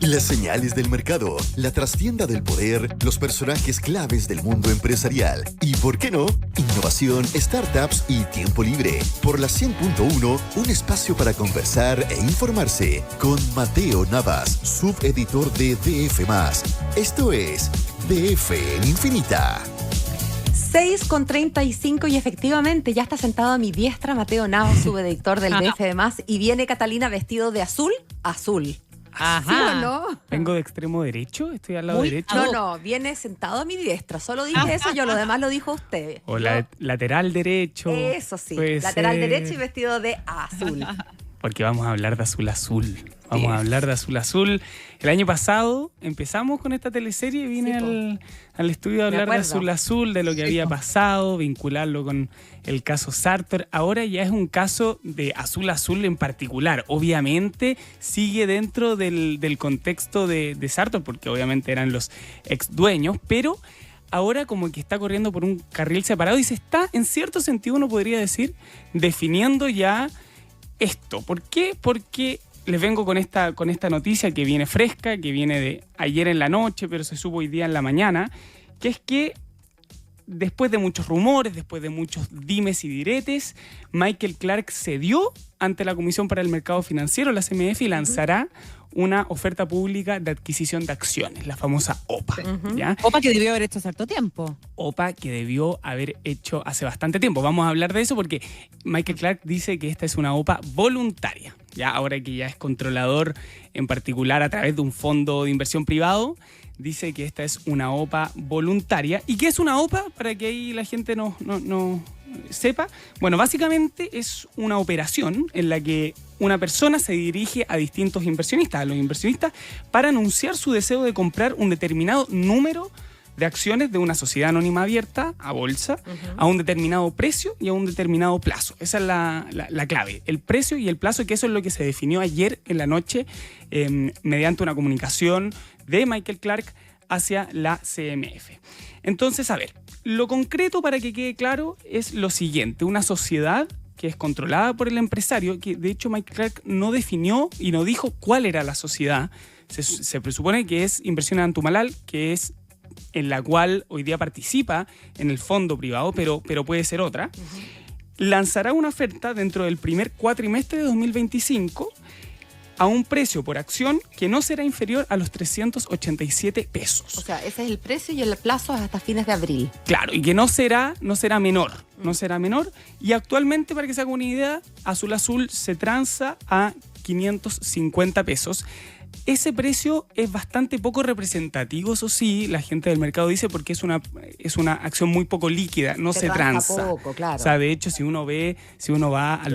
Las señales del mercado, la trastienda del poder, los personajes claves del mundo empresarial y, ¿por qué no?, innovación, startups y tiempo libre. Por la 100.1, un espacio para conversar e informarse con Mateo Navas, subeditor de DF+. Esto es DF en Infinita. 6:35 y efectivamente ya está sentado a mi diestra Mateo Navas, subeditor del DF+, y viene Catalina vestido de azul. Ajá. ¿Sí o no? ¿Vengo de extremo derecho? ¿Estoy al lado derecho? No, viene sentado a mi diestra. Solo dije eso, yo lo demás lo dijo usted. O lateral derecho. Eso sí, Puede lateral ser. derecho y vestido de azul. Porque vamos a hablar de Azul Azul. Vamos a hablar de Azul Azul. El año pasado empezamos con esta teleserie y vine al estudio a hablar de Azul Azul, de lo que había pasado, vincularlo con el caso Sartor. Ahora ya es un caso de Azul Azul en particular. Obviamente sigue dentro del contexto de Sartor, porque obviamente eran los ex dueños, pero ahora como que está corriendo por un carril separado y se está, en cierto sentido uno podría decir, definiendo ya esto. ¿Por qué? Porque les vengo con esta noticia que viene fresca, que viene de ayer en la noche, pero se supo hoy día en la mañana, que es que después de muchos rumores, después de muchos dimes y diretes, Michael Clark cedió ante la Comisión para el Mercado Financiero, la CMF, y lanzará una oferta pública de adquisición de acciones, la famosa OPA. ¿Ya? OPA que debió haber hecho hace harto tiempo. OPA que debió haber hecho hace bastante tiempo. Vamos a hablar de eso porque Michael Clark dice que esta es una OPA voluntaria. Ya ahora que ya es controlador en particular a través de un fondo de inversión privado, dice que esta es una OPA voluntaria. ¿Y qué es una OPA? Para que ahí la gente no sepa. Bueno, básicamente es una operación en la que una persona se dirige a distintos inversionistas, a los inversionistas, para anunciar su deseo de comprar un determinado número de acciones de una sociedad anónima abierta a bolsa, a un determinado precio y a un determinado plazo. Esa es la clave, el precio y el plazo, que eso es lo que se definió ayer en la noche mediante una comunicación de Michael Clark hacia la CMF. Entonces, a ver, lo concreto para que quede claro es lo siguiente: una sociedad que es controlada por el empresario, que de hecho Michael Clark no definió y no dijo cuál era la sociedad. Se presupone que es Inversiones Antumalal, que es en la cual hoy día participa en el fondo privado, pero puede ser otra. Lanzará una oferta dentro del primer cuatrimestre de 2025 a un precio por acción que no será inferior a los 387 pesos. O sea, ese es el precio y el plazo es hasta fines de abril. Claro, y que no será menor. No será menor. Y actualmente, para que se haga una idea, Azul Azul se transa a 550 pesos. Ese precio es bastante poco representativo, eso sí, la gente del mercado dice, porque es una acción muy poco líquida, no se transa. Poco, claro. O sea, de hecho, si uno va a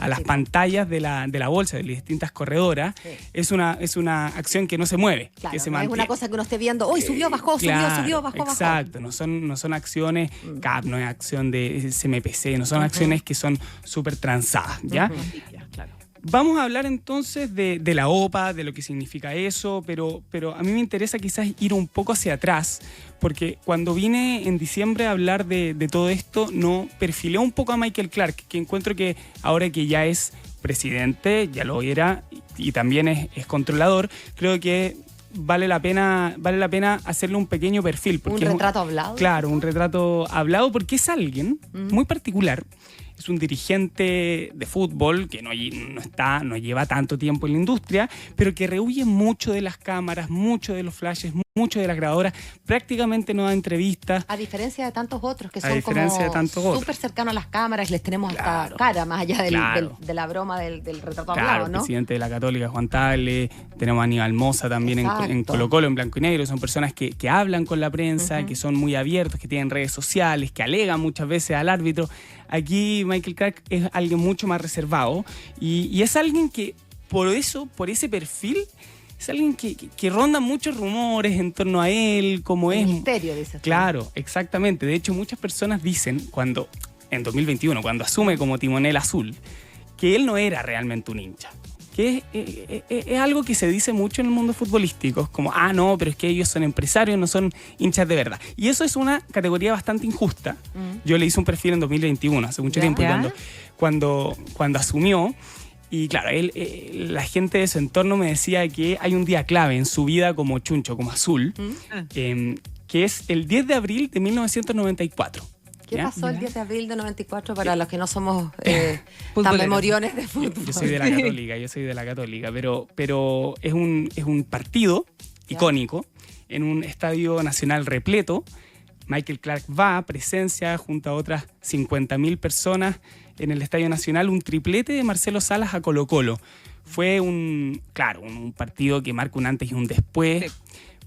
las pantallas de la bolsa, de las distintas corredoras, sí, es una acción que no se mueve, claro, que se no mantiene. Es una cosa que uno esté viendo, hoy subió, bajó, claro, subió, bajó. Exacto, no son acciones CAP, no es acción de CMPC, no son acciones que son súper transadas, ¿ya? Claro. Vamos a hablar entonces de la OPA, de lo que significa eso, pero a mí me interesa quizás ir un poco hacia atrás, porque cuando vine en diciembre a hablar de todo esto, perfilé un poco a Michael Clark, que encuentro que ahora que ya es presidente, ya lo era, y también es controlador, creo que vale la pena hacerle un pequeño perfil. Porque ¿un retrato hablado? Claro, un retrato hablado, porque es alguien muy particular. Es un dirigente de fútbol que no lleva tanto tiempo en la industria, pero que rehuye mucho de las cámaras, mucho de los flashes, mucho de las grabadoras, prácticamente no da entrevistas. A diferencia de tantos otros que son como súper cercanos a las cámaras, les tenemos hasta cara, más allá de la broma del retrato hablado, ¿no? El presidente de la Católica, Juan Tagle, tenemos a Aníbal Mosa también en Colo-Colo, en blanco y negro. Son personas que hablan con la prensa, que son muy abiertos, que tienen redes sociales, que alegan muchas veces al árbitro. Aquí Michael Clark es alguien mucho más reservado y es alguien que por ese perfil, es alguien que ronda muchos rumores en torno a él, como es. Misterio, dices. Claro, exactamente. De hecho, muchas personas dicen, en 2021, cuando asume como timonel azul, que él no era realmente un hincha. Que es algo que se dice mucho en el mundo futbolístico, como, no, pero es que ellos son empresarios, no son hinchas de verdad. Y eso es una categoría bastante injusta. Yo le hice un perfil en 2021, hace mucho tiempo, y cuando asumió, Y claro, la gente de su entorno me decía que hay un día clave en su vida como chuncho, como azul, que es el 10 de abril de 1994. ¿Qué pasó el 10 de abril de 94 para los que no somos tan memoriones de fútbol? Yo soy de la Católica, pero es un partido icónico en un estadio nacional repleto. Michael Clark presencia junto a otras 50.000 personas en el Estadio Nacional, un triplete de Marcelo Salas a Colo-Colo. Fue un partido que marca un antes y un después. Sí.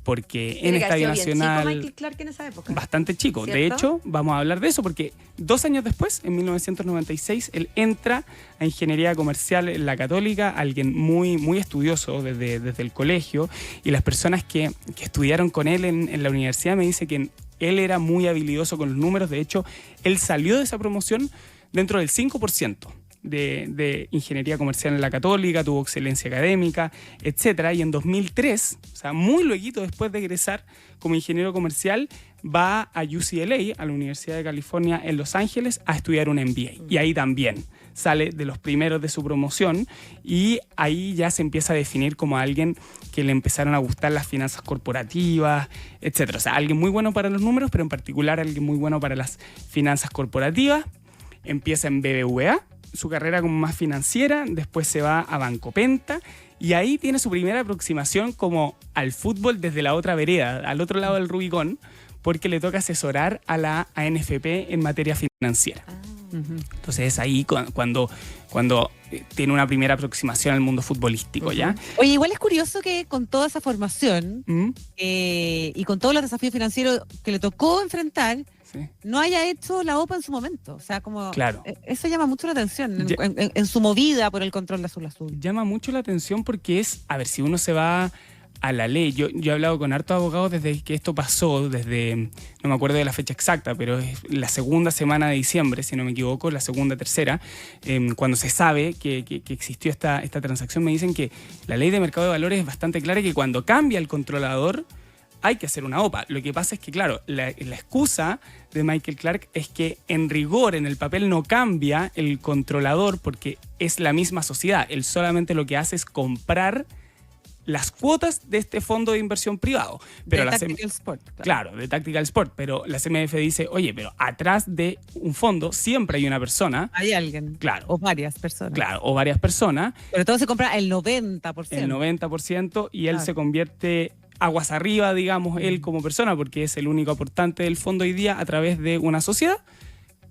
Porque en Estadio Nacional... Chico Michael Clark en esa época. Bastante chico. ¿Cierto? De hecho, vamos a hablar de eso porque 2 años después, en 1996, él entra a Ingeniería Comercial en la Católica, alguien muy, muy estudioso desde el colegio, y las personas que estudiaron con él en la universidad me dicen que él era muy habilidoso con los números. De hecho, él salió de esa promoción dentro del 5%. De Ingeniería Comercial en la Católica, tuvo excelencia académica, etcétera. Y en 2003, o sea, muy lueguito después de egresar como ingeniero comercial, va a UCLA, a la Universidad de California en Los Ángeles, a estudiar un MBA. Y ahí también sale de los primeros de su promoción y ahí ya se empieza a definir como alguien que le empezaron a gustar las finanzas corporativas, etcétera. O sea, alguien muy bueno para los números, pero en particular alguien muy bueno para las finanzas corporativas. Empieza en BBVA, su carrera como más financiera, después se va a Banco Penta y ahí tiene su primera aproximación como al fútbol desde la otra vereda, al otro lado del Rubicón, porque le toca asesorar a la ANFP en materia financiera. Entonces es ahí cuando tiene una primera aproximación al mundo futbolístico, ¿ya? Oye, igual es curioso que con toda esa formación y con todos los desafíos financieros que le tocó enfrentar, no haya hecho la OPA en su momento. O sea, como eso llama mucho la atención en su movida por el control de Azul. Llama mucho la atención porque si uno se va a la ley, yo he hablado con hartos abogados desde que esto pasó, no me acuerdo de la fecha exacta, pero es la segunda semana de diciembre, si no me equivoco, la segunda, tercera, cuando se sabe que existió esta transacción, me dicen que la ley de mercado de valores es bastante clara y que cuando cambia el controlador hay que hacer una OPA. Lo que pasa es que, claro, la excusa de Michael Clark es que en rigor, en el papel, no cambia el controlador porque es la misma sociedad. Él solamente lo que hace es comprar las cuotas de este fondo de inversión privado. Pero de Tactical Sport. Claro, de Tactical Sport. Pero la CMF dice, oye, pero atrás de un fondo siempre hay una persona. Hay alguien. Claro. O varias personas. Claro, o varias personas. Pero todo se compra el 90%. El 90% y él se convierte aguas arriba, digamos, él como persona, porque es el único aportante del fondo hoy día a través de una sociedad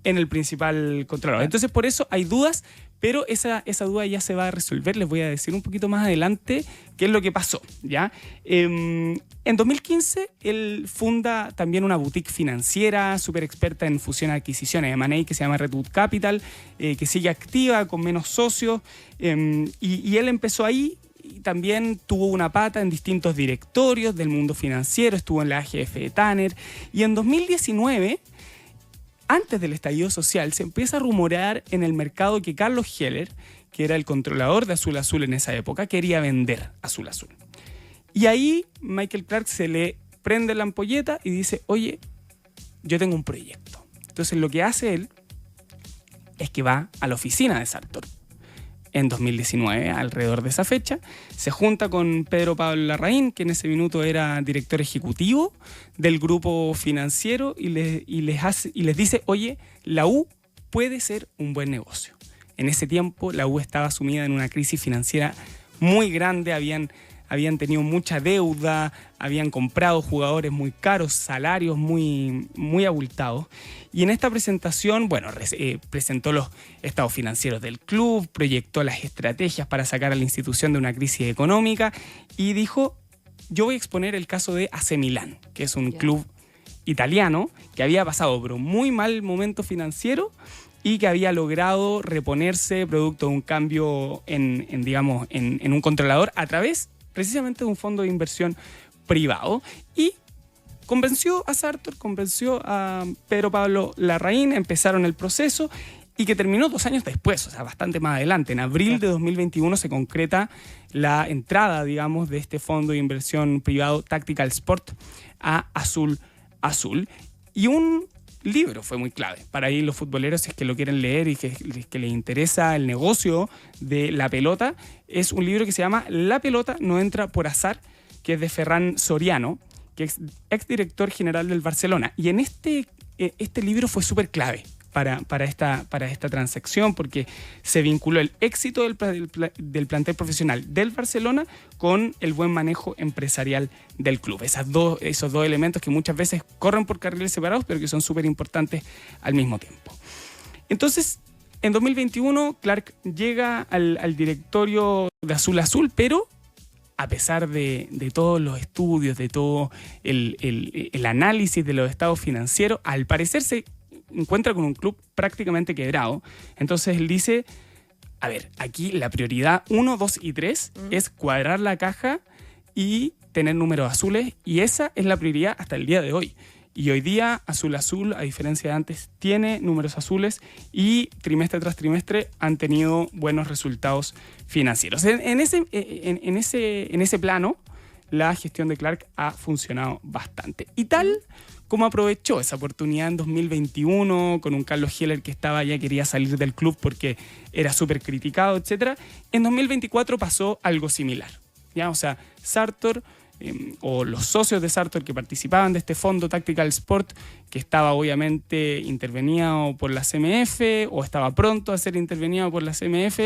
en el principal controlador. Entonces, por eso hay dudas, pero esa duda ya se va a resolver. Les voy a decir un poquito más adelante qué es lo que pasó, ¿ya? En 2015, él funda también una boutique financiera súper experta en fusión y adquisiciones, M&A, que se llama Redwood Capital, que sigue activa, con menos socios, y él empezó ahí. Y también tuvo una pata en distintos directorios del mundo financiero, estuvo en la AGF de Tanner. Y en 2019, antes del estallido social, se empieza a rumorear en el mercado que Carlos Heller, que era el controlador de Azul Azul en esa época, quería vender Azul Azul. Y ahí Michael Clark se le prende la ampolleta y dice, oye, yo tengo un proyecto. Entonces lo que hace él es que va a la oficina de Sartor. En 2019, alrededor de esa fecha, se junta con Pedro Pablo Larraín, que en ese minuto era director ejecutivo del grupo financiero, y les dice, oye, la U puede ser un buen negocio. En ese tiempo, la U estaba sumida en una crisis financiera muy grande, habían tenido mucha deuda, habían comprado jugadores muy caros, salarios muy, muy abultados. Y en esta presentación, presentó los estados financieros del club, proyectó las estrategias para sacar a la institución de una crisis económica y dijo, yo voy a exponer el caso de AC Milán, que es un club italiano que había pasado por un muy mal momento financiero y que había logrado reponerse producto de un cambio en un controlador a través precisamente de un fondo de inversión privado, y convenció a Sartor, convenció a Pedro Pablo Larraín, empezaron el proceso y que terminó 2 años después, o sea, bastante más adelante. En abril de 2021 se concreta la entrada, digamos, de este fondo de inversión privado Tactical Sport a Azul Azul. Y un libro fue muy clave para ahí los futboleros, si es que lo quieren leer y que les interesa el negocio de la pelota. Es un libro que se llama La pelota no entra por azar, que es de Ferran Soriano, que es exdirector general del Barcelona. Y en este libro fue súper clave para esta transacción, porque se vinculó el éxito del plantel profesional del Barcelona con el buen manejo empresarial del club. Esos dos elementos que muchas veces corren por carriles separados, pero que son súper importantes al mismo tiempo. Entonces, en 2021, Clark llega al directorio de Azul Azul, pero a pesar de todos los estudios, de todo el análisis de los estados financieros, al parecer se encuentra con un club prácticamente quebrado. Entonces él dice, a ver, aquí la prioridad 1, 2 y 3 es cuadrar la caja y tener números azules, y esa es la prioridad hasta el día de hoy. Y hoy día Azul Azul, a diferencia de antes, tiene números azules y trimestre tras trimestre han tenido buenos resultados financieros. En ese plano, la gestión de Clark ha funcionado bastante. Y tal como aprovechó esa oportunidad en 2021 con un Carlos Heller que quería salir del club porque era súper criticado, etc. En 2024 pasó algo similar, ¿ya? O sea, Sartor o los socios de Sartor que participaban de este fondo Tactical Sport, que estaba obviamente intervenido por la CMF o estaba pronto a ser intervenido por la CMF,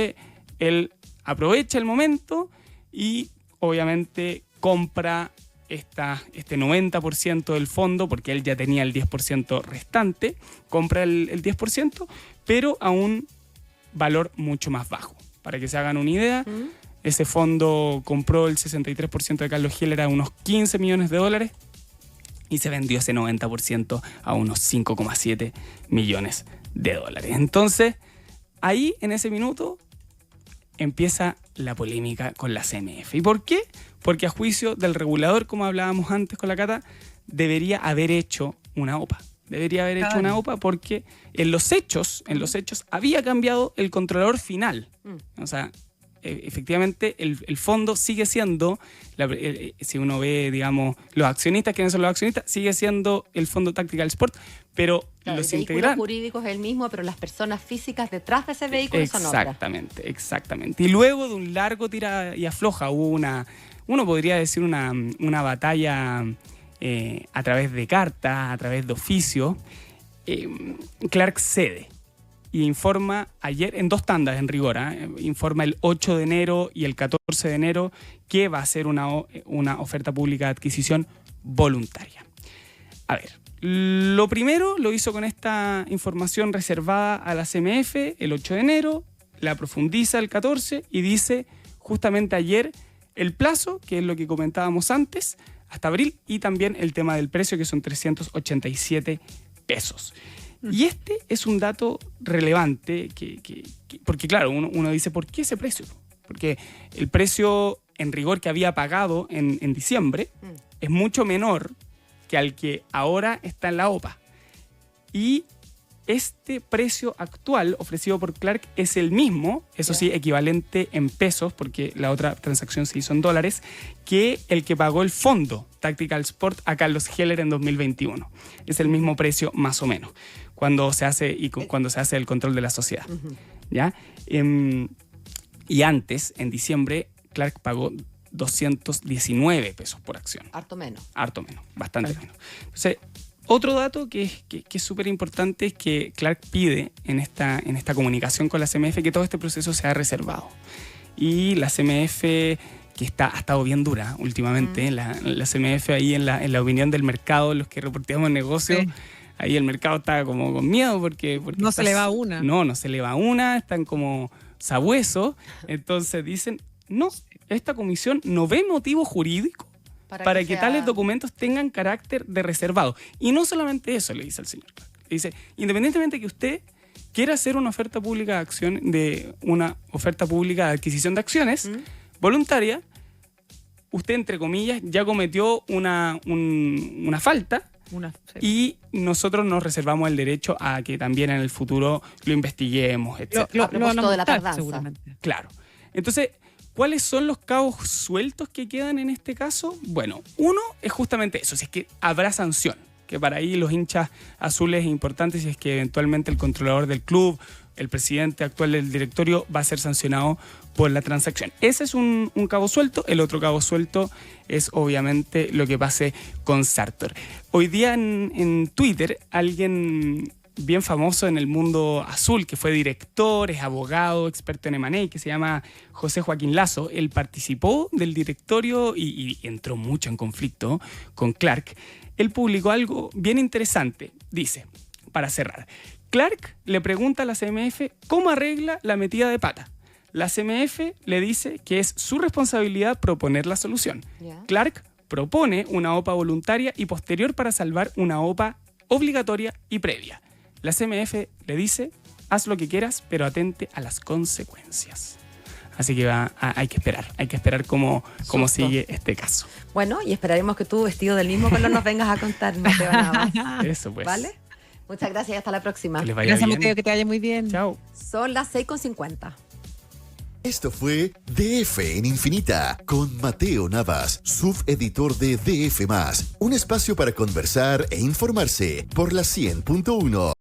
él aprovecha el momento y obviamente compra este 90% del fondo, porque él ya tenía el 10% restante, compra el 10%, pero a un valor mucho más bajo. Para que se hagan una idea, ese fondo compró el 63% de Carlos Heller a unos $15 millones y se vendió ese 90% a unos $5,7 millones. Entonces, ahí en ese minuto empieza la polémica con la CMF. ¿Y por qué? Porque a juicio del regulador, como hablábamos antes con la Cata, debería haber hecho una OPA. Hecho una OPA porque en los hechos había cambiado el controlador final. O sea, efectivamente el fondo sigue siendo, si uno ve, digamos, los accionistas, ¿quiénes son los accionistas? Sigue siendo el fondo Tactical Sport, pero claro, los integrantes... El vehículo jurídico es el mismo, pero las personas físicas detrás de ese vehículo son otras. Exactamente. Y luego de un largo tira y afloja, hubo uno podría decir una batalla a través de cartas, a través de oficio. Clark cede y informa ayer, en 2 tandas en rigor, informa el 8 de enero y el 14 de enero que va a ser una oferta pública de adquisición voluntaria. A ver, lo primero lo hizo con esta información reservada a la CMF el 8 de enero, la profundiza el 14 y dice justamente ayer el plazo, que es lo que comentábamos antes, hasta abril, y también el tema del precio, que son 387 pesos. Y este es un dato relevante porque, claro, uno dice, ¿por qué ese precio? Porque el precio en rigor que había pagado en diciembre es mucho menor que al que ahora está en la OPA. Y este precio actual ofrecido por Clark es el mismo, eso sí, equivalente en pesos, porque la otra transacción se hizo en dólares, que el que pagó el fondo Tactical Sport a Carlos Heller en 2021. Es el mismo precio más o menos cuando se hace el control de la sociedad. ¿Ya? Y antes, en diciembre, Clark pagó 219 pesos por acción. Harto menos, bastante menos. Entonces, otro dato que es súper importante es que Clark pide en esta comunicación con la CMF que todo este proceso sea reservado. Y la CMF, que ha estado bien dura últimamente, la CMF ahí en la opinión del mercado, los que reporteamos negocios, ahí el mercado está como con miedo porque no se le va una. No se le va una, están como sabuesos. Entonces dicen, no, esta comisión no ve motivo jurídico para que tales documentos tengan carácter de reservado. Y no solamente eso, le dice al señor Clark. Le dice, independientemente que usted quiera hacer una oferta pública de adquisición de acciones voluntaria, usted, entre comillas, ya cometió una falta. Y nosotros nos reservamos el derecho a que también en el futuro lo investiguemos, etc. A propósito de la tardanza. Seguramente. Claro. Entonces, ¿cuáles son los cabos sueltos que quedan en este caso? Bueno, uno es justamente eso, si es que habrá sanción. que para ahí los hinchas azules es importante si es que eventualmente el controlador del club, el presidente actual del directorio, va a ser sancionado por la transacción. Ese es un cabo suelto. El otro cabo suelto es obviamente lo que pase con Sartor. Hoy día en Twitter, alguien bien famoso en el mundo azul, que fue director, es abogado, experto en M&A, que se llama José Joaquín Lazo, él participó del directorio y entró mucho en conflicto con Clark. Él publicó algo bien interesante. Dice, para cerrar, Clark le pregunta a la CMF cómo arregla la metida de pata. La CMF le dice que es su responsabilidad proponer la solución. Clark propone una OPA voluntaria y posterior para salvar una OPA obligatoria y previa. La CMF le dice, haz lo que quieras, pero atente a las consecuencias. Así que hay que esperar cómo sigue este caso. Bueno, y esperaremos que tú, vestido del mismo color, nos vengas a contar, Mateo Navas. Eso pues. ¿Vale? Muchas gracias y hasta la próxima. Que les vaya bien. Mateo, que te vaya muy bien. Chao. Son las 6:50. Esto fue DF en Infinita con Mateo Navas, subeditor de DF+, un espacio para conversar e informarse por la 100.1.